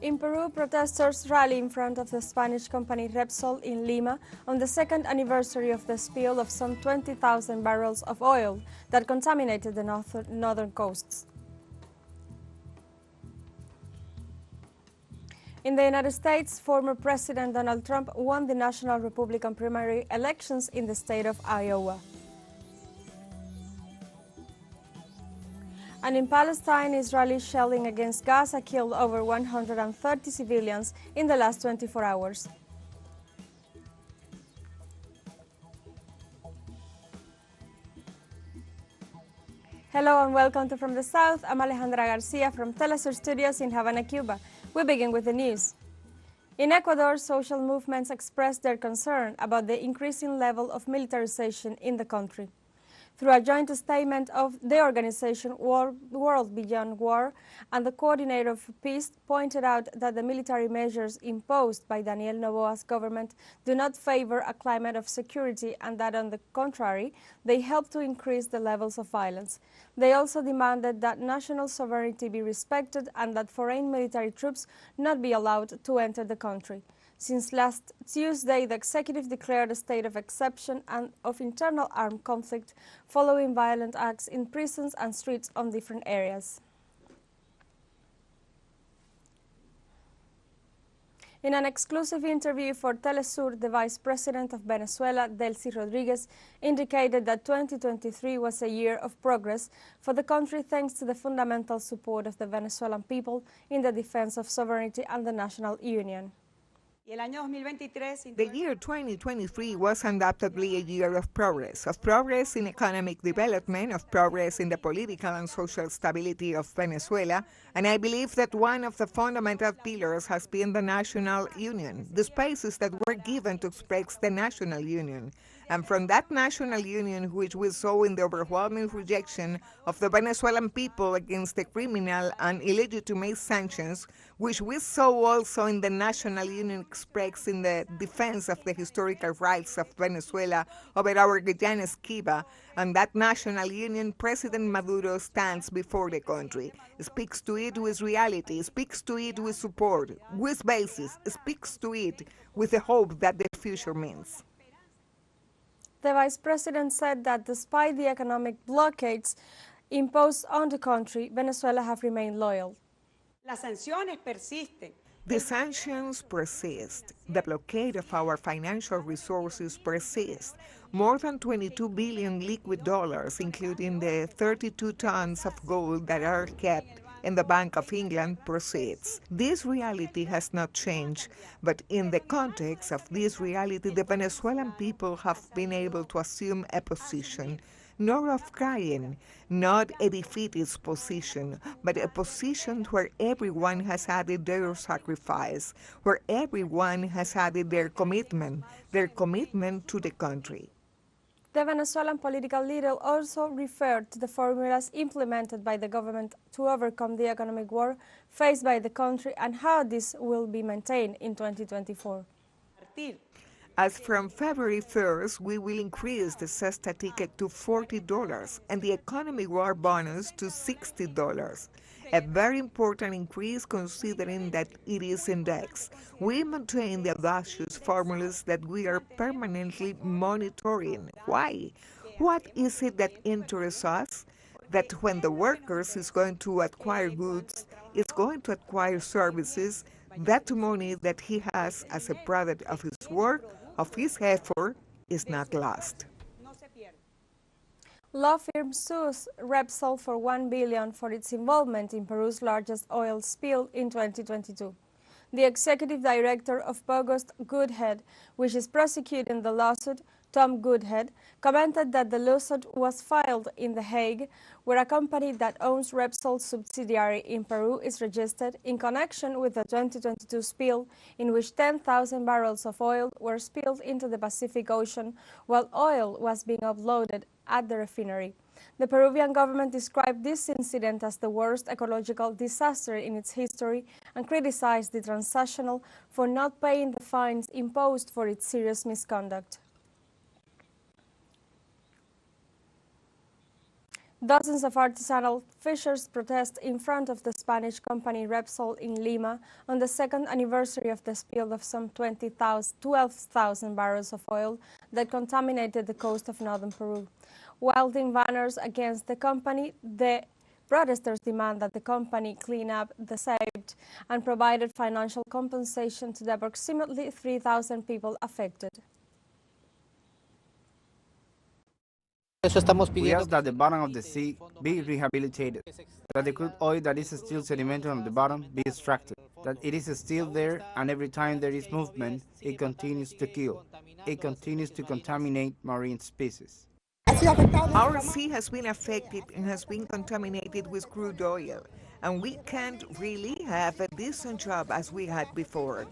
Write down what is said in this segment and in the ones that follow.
In Peru, protesters rally in front of the Spanish company Repsol in Lima on the second anniversary of the spill of some 20,000 barrels of oil that contaminated the northern coasts. In the United States, former President Donald Trump won the national Republican primary elections in the state of Iowa. And in Palestine, Israeli shelling against Gaza killed over 130 civilians in the last 24 hours. Hello and welcome to From the South. I'm Alejandra Garcia from teleSUR Studios in Havana, Cuba. We begin with the news. In Ecuador, social movements expressed their concern about the increasing level of militarization in the country. Through a joint statement of the organization World Beyond War and the Coordinator of Peace pointed out that the military measures imposed by Daniel Noboa's government do not favor a climate of security and that, on the contrary, they help to increase the levels of violence. They also demanded that national sovereignty be respected and that foreign military troops not be allowed to enter the country. Since last Tuesday, the executive declared a state of exception and of internal armed conflict following violent acts in prisons and streets on different areas. In an exclusive interview for teleSUR, the Vice President of Venezuela, Delcy Rodriguez, indicated that 2023 was a year of progress for the country thanks to the fundamental support of the Venezuelan people in the defense of sovereignty and the national union. The year 2023 was undoubtedly a year of progress in economic development, of progress in the political and social stability of Venezuela, and I believe that one of the fundamental pillars has been the national union, the spaces that were given to express the national union. And from that national union, which we saw in the overwhelming rejection of the Venezuelan people against the criminal and illegitimate sanctions, which we saw also in the national union expressed in the defense of the historical rights of Venezuela over our Guyana Esquiva, and that national union, President Maduro stands before the country, speaks to it with reality, speaks to it with support, with basis, speaks to it with the hope that the future means. The Vice President said that despite the economic blockades imposed on the country, Venezuela have remained loyal. The sanctions persist. The blockade of our financial resources persists. More than 22 billion liquid dollars, including the 32 tons of gold that are kept in the Bank of England, proceeds. This reality has not changed, but in the context of this reality, the Venezuelan people have been able to assume a position, not of crying, not a defeatist position, but a position where everyone has added their sacrifice, where everyone has added their commitment to the country. The Venezuelan political leader also referred to the formulas implemented by the government to overcome the economic war faced by the country and how this will be maintained in 2024. As from February 1st, we will increase the cesta ticket to $40 and the economy war bonus to $60. A very important increase considering that it is indexed. We maintain the audacious formulas that we are permanently monitoring. Why? What is it that interests us? That when the workers is going to acquire goods, is going to acquire services, that money that he has as a product of his work, of his effort, is not lost. Law firm sues Repsol for $1 billion for its involvement in Peru's largest oil spill in 2022. The executive director of Pogost, Goodhead, which is prosecuting the lawsuit, Tom Goodhead, commented that the lawsuit was filed in The Hague, where a company that owns Repsol's subsidiary in Peru is registered in connection with the 2022 spill, in which 10,000 barrels of oil were spilled into the Pacific Ocean while oil was being offloaded at the refinery. The Peruvian government described this incident as the worst ecological disaster in its history and criticized the transnational for not paying the fines imposed for its serious misconduct. Dozens of artisanal fishers protest in front of the Spanish company Repsol in Lima on the second anniversary of the spill of some 12,000 barrels of oil that contaminated the coast of northern Peru. Wielding banners against the company, the protesters demand that the company clean up the saved and provided financial compensation to the approximately 3,000 people affected. We ask that the bottom of the sea be rehabilitated, that the crude oil that is still sedimented on the bottom be extracted, that it is still there and every time there is movement, it continues to kill. It continues to contaminate marine species. Our sea has been affected and has been contaminated with crude oil, and we can't really have a decent job as we had before.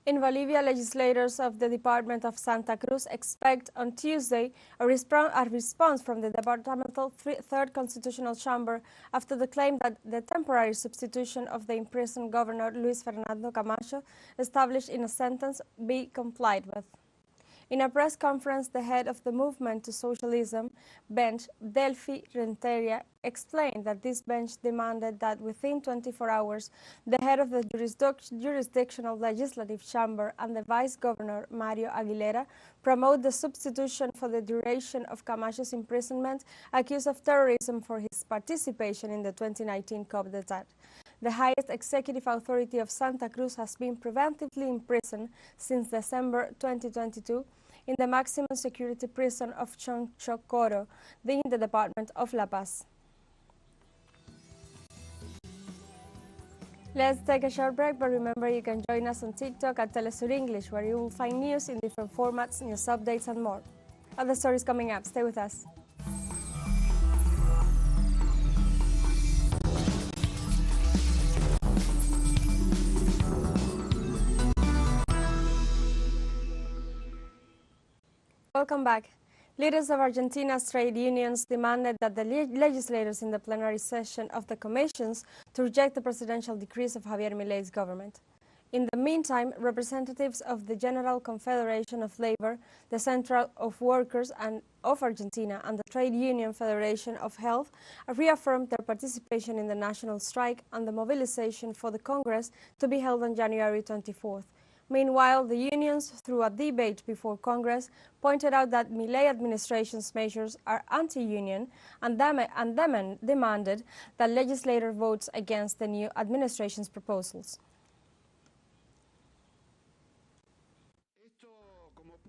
In Bolivia, legislators of the Department of Santa Cruz expect on Tuesday a response from the departmental third constitutional chamber after the claim that the temporary substitution of the imprisoned governor Luis Fernando Camacho established in a sentence be complied with. In a press conference, the head of the Movement to Socialism bench, Delphi Renteria, explained that this bench demanded that within 24 hours, the head of the jurisdictional legislative chamber and the vice governor, Mario Aguilera, promote the substitution for the duration of Camacho's imprisonment, accused of terrorism for his participation in the 2019 coup d'etat. The highest executive authority of Santa Cruz has been preventively imprisoned since December 2022 in the maximum security prison of Chonchocoro in the department of La Paz. Let's take a short break, but remember you can join us on TikTok at teleSUR English, where you will find news in different formats, news updates and more. Other stories coming up. Stay with us. Welcome back. Leaders of Argentina's trade unions demanded that the legislators in the plenary session of the commissions to reject the presidential decrees of Javier Milei's government. In the meantime, representatives of the General Confederation of Labor, the Central of Workers of Argentina, and the Trade Union Federation of Health reaffirmed their participation in the national strike and the mobilization for the Congress to be held on January 24th. Meanwhile, the unions, through a debate before Congress, pointed out that Milei administration's measures are anti-union and demanded that legislator votes against the new administration's proposals.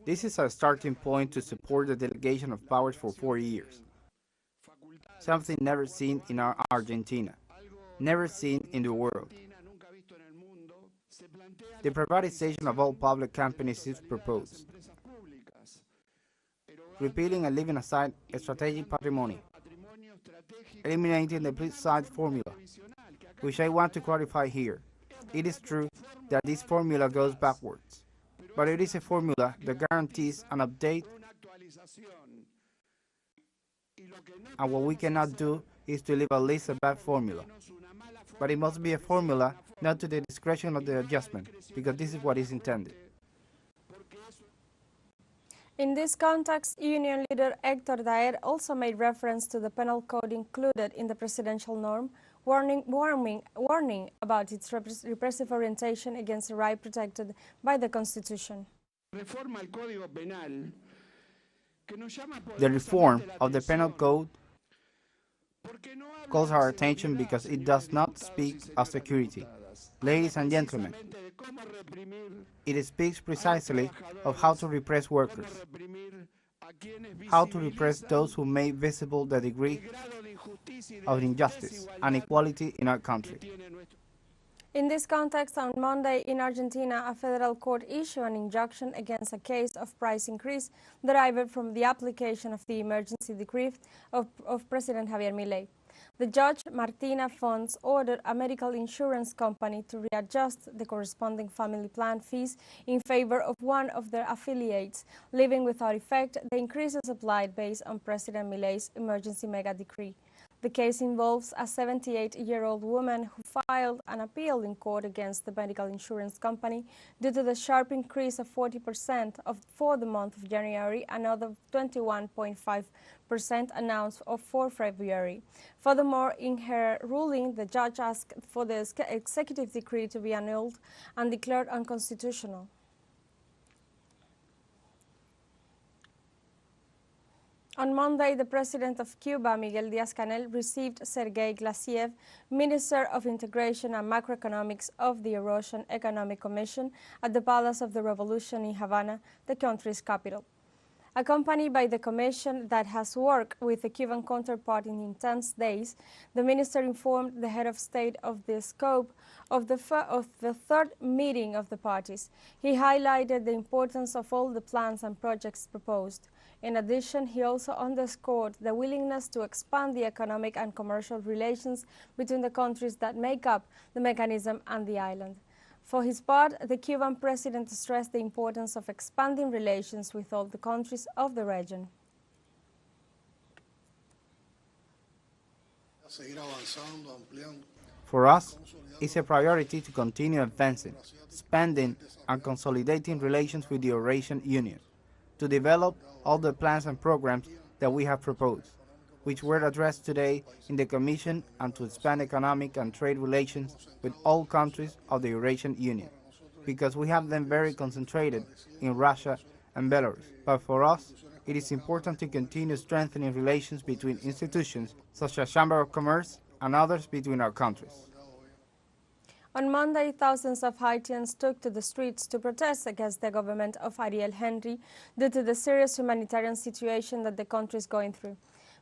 This is a starting point to support the delegation of powers for 4 years, something never seen in Argentina, never seen in the world. The privatization of all public companies is proposed, repealing and leaving aside a strategic patrimony, eliminating the split-side formula, which I want to clarify here. It is true that this formula goes backwards, but it is a formula that guarantees an update, and what we cannot do is to leave at least a bad formula. But it must be a formula not to the discretion of the adjustment, because this is what is intended. In this context, union leader Héctor Daer also made reference to the penal code included in the presidential norm, warning about its repressive orientation against a right protected by the Constitution. The reform of the penal code calls our attention because it does not speak of security. Ladies and gentlemen, it speaks precisely of how to repress workers, how to repress those who make visible the degree of injustice and inequality in our country. In this context, on Monday in Argentina, a federal court issued an injunction against a case of price increase derived from the application of the emergency decree of President Javier Milei. The judge, Martina Fons, ordered a medical insurance company to readjust the corresponding family plan fees in favor of one of their affiliates, leaving without effect the increases applied based on President Milei's emergency mega decree. The case involves a 78-year-old woman who filed an appeal in court against the medical insurance company due to the sharp increase of 40% for the month of January and another 21.5% announced for February. Furthermore, in her ruling, the judge asked for the executive decree to be annulled and declared unconstitutional. On Monday, the president of Cuba, Miguel Díaz-Canel, received Sergei Glasiev, Minister of Integration and Macroeconomics of the Eurasian Economic Commission, at the Palace of the Revolution in Havana, the country's capital. Accompanied by the commission that has worked with the Cuban counterpart in intense days, the minister informed the head of state of the scope of the third meeting of the parties. He highlighted the importance of all the plans and projects proposed. In addition, he also underscored the willingness to expand the economic and commercial relations between the countries that make up the mechanism and the island. For his part, the Cuban president stressed the importance of expanding relations with all the countries of the region. For us, it's a priority to continue advancing, expanding and consolidating relations with the Eurasian Union, to develop all the plans and programs that we have proposed, which were addressed today in the Commission, and to expand economic and trade relations with all countries of the Eurasian Union, because we have them very concentrated in Russia and Belarus. But for us, it is important to continue strengthening relations between institutions such as Chamber of Commerce and others between our countries. On Monday, thousands of Haitians took to the streets to protest against the government of Ariel Henry due to the serious humanitarian situation that the country is going through.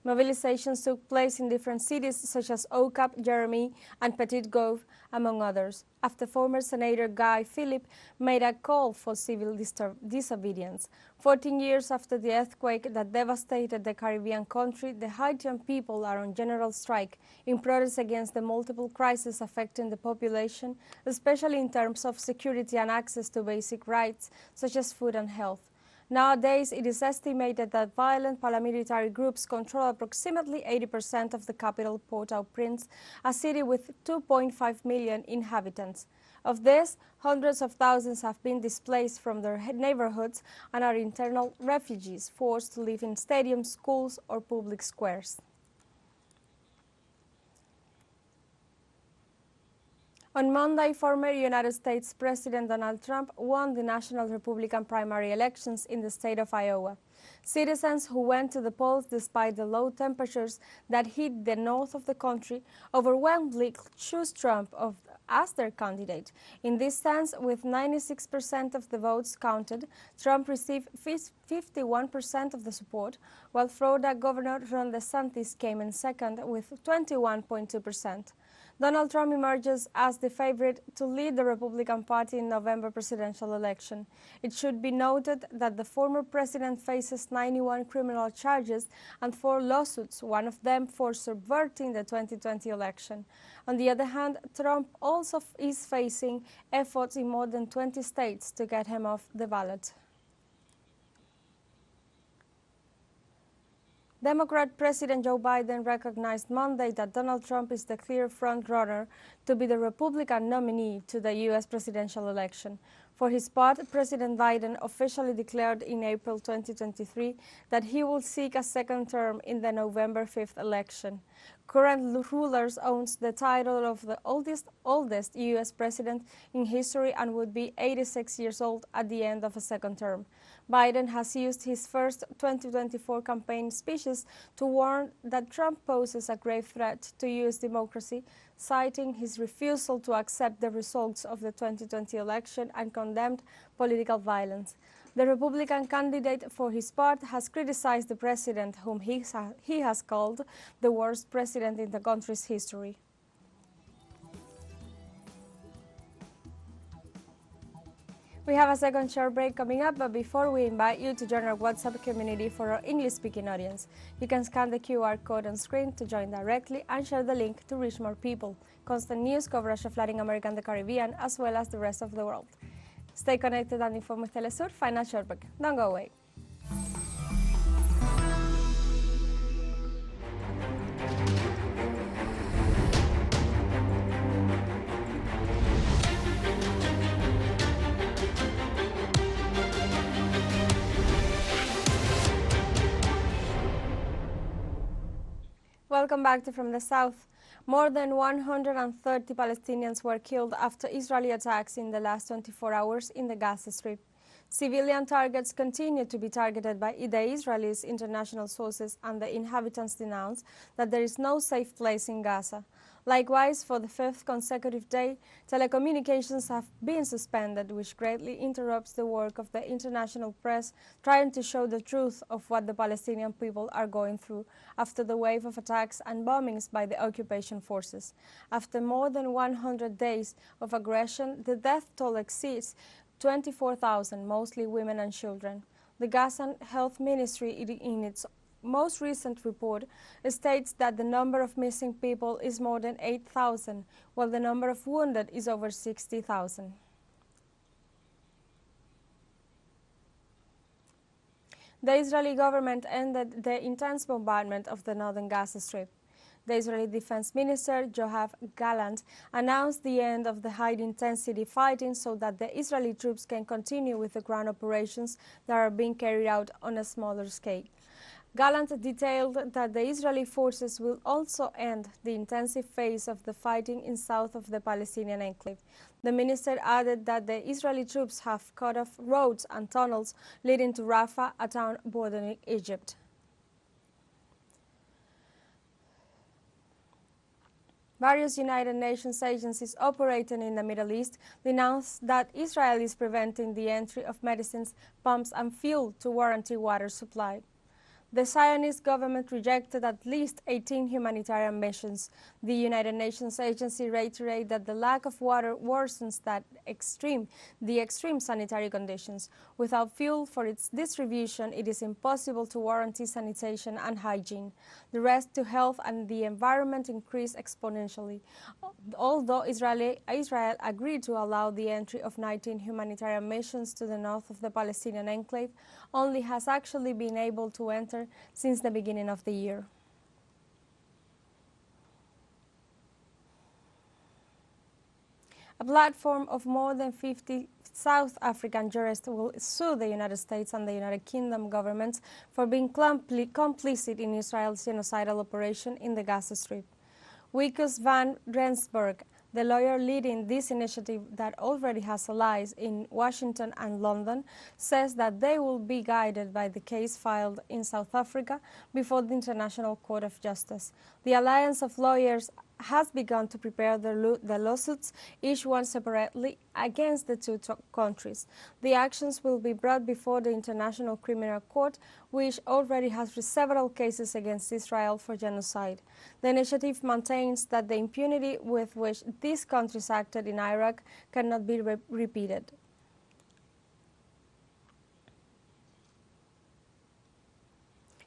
Mobilizations took place in different cities such as Ocap, Jeremy, and Petit Gove, among others, after former Senator Guy Philippe made a call for civil disobedience. 14 years after the earthquake that devastated the Caribbean country, the Haitian people are on general strike in protest against the multiple crises affecting the population, especially in terms of security and access to basic rights such as food and health. Nowadays, it is estimated that violent paramilitary groups control approximately 80% of the capital, Port-au-Prince, a city with 2.5 million inhabitants. Of this, hundreds of thousands have been displaced from their neighborhoods and are internal refugees forced to live in stadiums, schools, or public squares. On Monday, former United States President Donald Trump won the national Republican primary elections in the state of Iowa. Citizens who went to the polls despite the low temperatures that hit the north of the country overwhelmingly chose Trump as their candidate. In this sense, with 96% of the votes counted, Trump received 51% of the support, while Florida Governor Ron DeSantis came in second with 21.2%. Donald Trump emerges as the favorite to lead the Republican Party in November presidential election. It should be noted that the former president faces 91 criminal charges and 4 lawsuits, one of them for subverting the 2020 election. On the other hand, Trump also is facing efforts in more than 20 states to get him off the ballot. Democrat President Joe Biden recognized Monday that Donald Trump is the clear front-runner to be the Republican nominee to the U.S. presidential election. For his part, President Biden officially declared in April 2023 that he will seek a second term in the November 5th election. Current rulers owns the title of the oldest U.S. president in history and would be 86 years old at the end of a second term. Biden has used his first 2024 campaign speeches to warn that Trump poses a grave threat to U.S. democracy, citing his refusal to accept the results of the 2020 election and condemned political violence. The Republican candidate, for his part, has criticized the president, whom he has called the worst president in the country's history. We have a second short break coming up, but before we invite you to join our WhatsApp community for our English-speaking audience. You can scan the QR code on screen to join directly and share the link to reach more people. Constant news coverage of Latin America and the Caribbean, as well as the rest of the world. Stay connected and informed with teleSUR. Find a short break. Don't go away. Welcome back to From the South. More than 130 Palestinians were killed after Israeli attacks in the last 24 hours in the Gaza Strip. Civilian targets continue to be targeted by the Israelis, international sources, and the inhabitants denounce that there is no safe place in Gaza. Likewise, for the fifth consecutive day, telecommunications have been suspended, which greatly interrupts the work of the international press trying to show the truth of what the Palestinian people are going through after the wave of attacks and bombings by the occupation forces. After more than 100 days of aggression, the death toll exceeds 24,000, mostly women and children. The Gazan Health Ministry, in its most recent report, states that the number of missing people is more than 8,000, while the number of wounded is over 60,000. The Israeli government ended the intense bombardment of the northern Gaza Strip. The Israeli Defense Minister, Yoav Gallant, announced the end of the high-intensity fighting so that the Israeli troops can continue with the ground operations that are being carried out on a smaller scale. Gallant detailed that the Israeli forces will also end the intensive phase of the fighting in south of the Palestinian enclave. The minister added that the Israeli troops have cut off roads and tunnels leading to Rafah, a town bordering Egypt. Various United Nations agencies operating in the Middle East denounced that Israel is preventing the entry of medicines, pumps, and fuel to guarantee water supply. The Zionist government rejected at least 18 humanitarian missions. The United Nations agency reiterated that the lack of water worsens the extreme sanitary conditions. Without fuel for its distribution, it is impossible to guarantee sanitation and hygiene. The risk to health and the environment increase exponentially. Although Israel agreed to allow the entry of 19 humanitarian missions to the north of the Palestinian enclave, only has actually been able to enter since the beginning of the year. A platform of more than 50 South African jurists will sue the United States and the United Kingdom governments for being complicit in Israel's genocidal operation in the Gaza Strip. Wikus van Rensburg, the lawyer leading this initiative that already has allies in Washington and London, says that they will be guided by the case filed in South Africa before the International Court of Justice. The alliance of lawyers has begun to prepare the lawsuits, each one separately, against the two countries. The actions will be brought before the International Criminal Court, which already has several cases against Israel for genocide. The initiative maintains that the impunity with which these countries acted in Iraq cannot be repeated.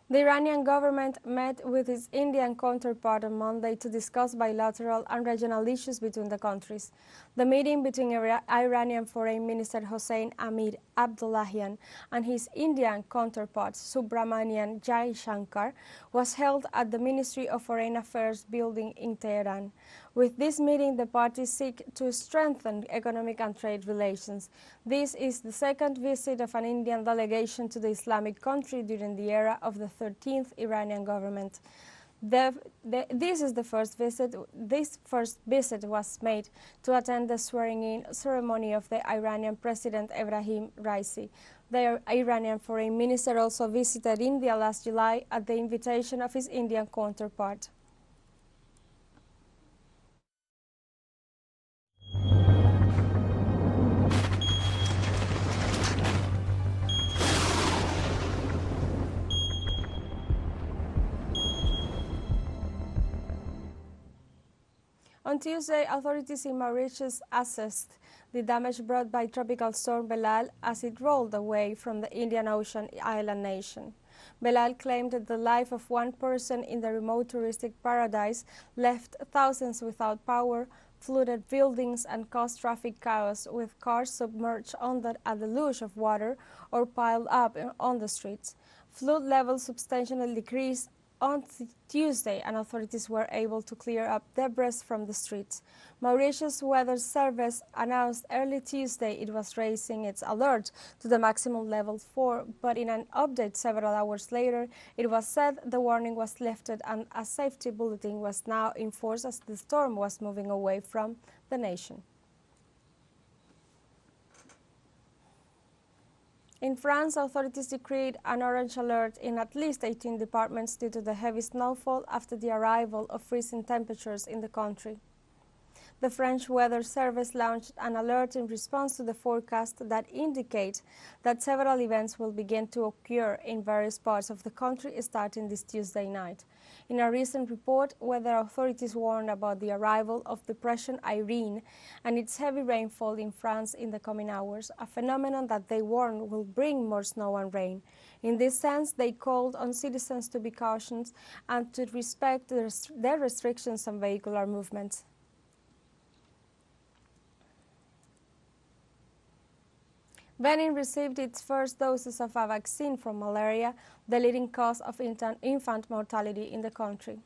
The Iranian government met with its Indian counterpart on Monday to discuss bilateral and regional issues between the countries. The meeting between Iranian Foreign Minister Hossein Amir Abdullahian and his Indian counterpart Subramanian Jaishankar was held at the Ministry of Foreign Affairs building in Tehran. With this meeting, the parties seek to strengthen economic and trade relations. This is the second visit of an Indian delegation to the Islamic country during the era of the 13th Iranian government. This first visit was made to attend the swearing-in ceremony of the Iranian President Ebrahim Raisi. The Iranian Foreign Minister also visited India last July at the invitation of his Indian counterpart. On Tuesday, authorities in Mauritius assessed the damage brought by Tropical Storm Belal as it rolled away from the Indian Ocean island nation. Belal claimed that the life of one person in the remote touristic paradise left thousands without power, flooded buildings, and caused traffic chaos, with cars submerged under a deluge of water or piled up on the streets. Flood levels substantially decreased On Tuesday, and authorities were able to clear up debris from the streets. Mauritius Weather Service announced early Tuesday it was raising its alert to the maximum level 4, but in an update several hours later, it was said the warning was lifted and a safety bulletin was now in force as the storm was moving away from the nation. In France, authorities decreed an orange alert in at least 18 departments due to the heavy snowfall after the arrival of freezing temperatures in the country. The French Weather Service launched an alert in response to the forecast that indicates that several events will begin to occur in various parts of the country starting this Tuesday night. In a recent report, weather authorities warned about the arrival of Depression Irene and its heavy rainfall in France in the coming hours, a phenomenon that they warned will bring more snow and rain. In this sense, they called on citizens to be cautious and to respect their restrictions on vehicular movements. Benin received its first doses of a vaccine from malaria, the leading cause of infant mortality in the country.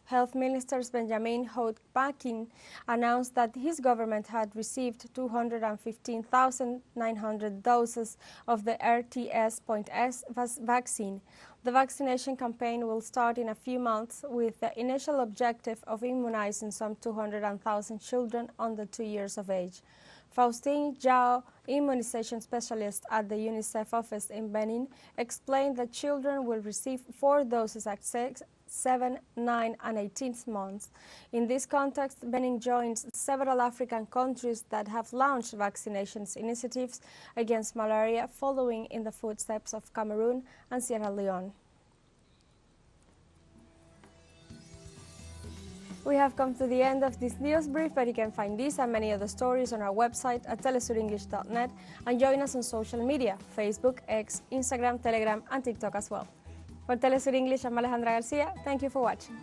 Health Minister Benjamin Hout-Pakin announced that his government had received 215,900 doses of the RTS.S vaccine. The vaccination campaign will start in a few months with the initial objective of immunizing some 200,000 children under 2 years of age. Faustine Zhao, immunization specialist at the UNICEF office in Benin, explained that children will receive 4 doses at 6, 7, 9, and 18 months. In this context, Benin joins several African countries that have launched vaccinations initiatives against malaria, following in the footsteps of Cameroon and Sierra Leone. We have come to the end of this news brief, but you can find these and many other stories on our website at telesurenglish.net and join us on social media, Facebook, X, Instagram, Telegram, and TikTok as well. For Telesur English, I'm Alejandra Garcia. Thank you for watching.